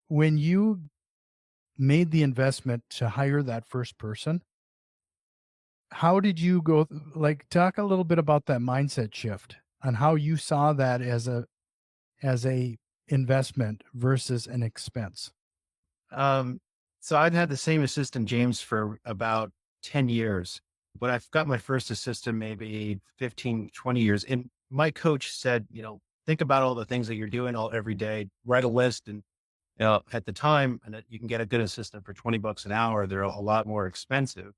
When you made the investment to hire that first person, how did you go, like, talk a little bit about that mindset shift on how you saw that as a investment versus an expense? Um, so I'd had the same assistant, James, for about 10 years, but I've got my first assistant maybe 15, 20 years. And my coach said, think about all the things that you're doing all every day, write a list. And at the time, and that you can get a good assistant for 20 bucks an hour. They're a lot more expensive.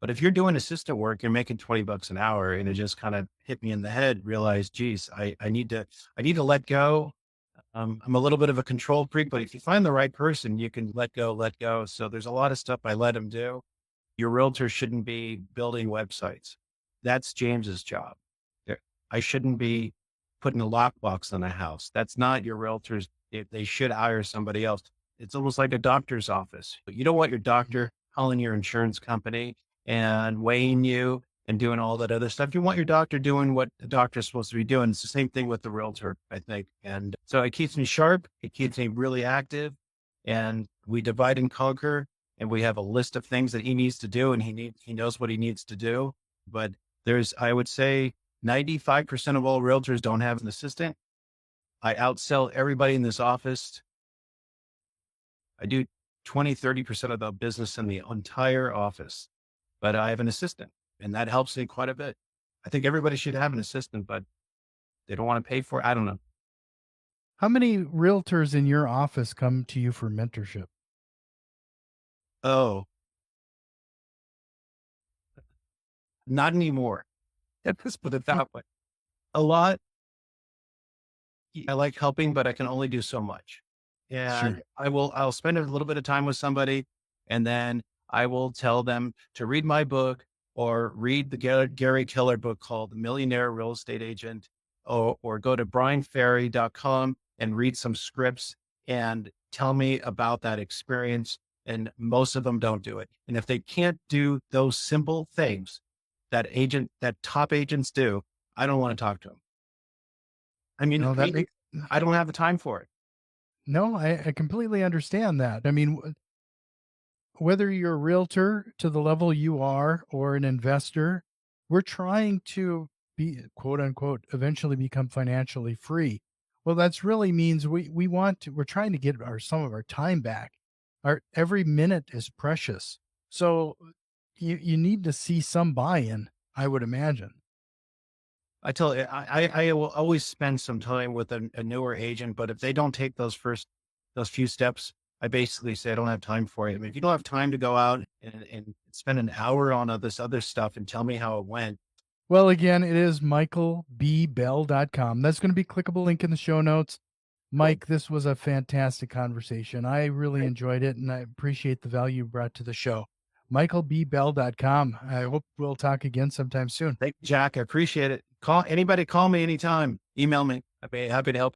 But if you're doing assistant work, you're making 20 bucks an hour. And it just kind of hit me in the head, realized, geez, I need to let go. I'm a little bit of a control freak, but if you find the right person, you can let go, let go. So there's a lot of stuff I let him do. Your realtor shouldn't be building websites. That's James's job. There- I shouldn't be putting a lockbox on a house. That's not your realtor's. They should hire somebody else. It's almost like a doctor's office. But you don't want your doctor calling your insurance company and weighing you and doing all that other stuff. You want your doctor doing what the doctor's supposed to be doing. It's the same thing with the realtor, I think. And so it keeps me sharp. It keeps me really active. And we divide and conquer. And we have a list of things that he needs to do, and he knows what he needs to do. But I would say 95% of all realtors don't have an assistant. I outsell everybody in this office. I do 20, 30% of the business in the entire office, but I have an assistant, and that helps me quite a bit. I think everybody should have an assistant, but they don't want to pay for it. I don't know. How many realtors in your office come to you for mentorship? Oh, not anymore. Let's put it Hmm, that way. A lot. I like helping, but I can only do so much. And sure. I'll spend a little bit of time with somebody, and then I will tell them to read my book or read the Gary Keller book called The Millionaire Real Estate Agent, or go to brianferry.com and read some scripts and tell me about that experience. And most of them don't do it. And if they can't do those simple things that top agents do, I don't want to talk to them. No, that makes I don't have the time for it. no, I completely understand that. I mean, whether you're a realtor to the level you are or an investor, we're trying to be, quote unquote, eventually become financially free. Well, that's really means we're trying to get some of our time back. Our every minute is precious. So you need to see some buy-in, I would imagine. I tell you, I will always spend some time with a newer agent, but if they don't take those few steps, I basically say I don't have time for it. I mean, if you don't have time to go out and spend an hour on this other stuff and tell me how it went, Well, again, it is michaelbbell.com. That's going to be a clickable link in the show notes. cool. Mike, this was a fantastic conversation. I really enjoyed it and I appreciate the value you brought to the show. michaelbbell.com. I hope we'll talk again sometime soon. Thank you, Jack. I appreciate it. Call me anytime. Email me. I'd be happy to help.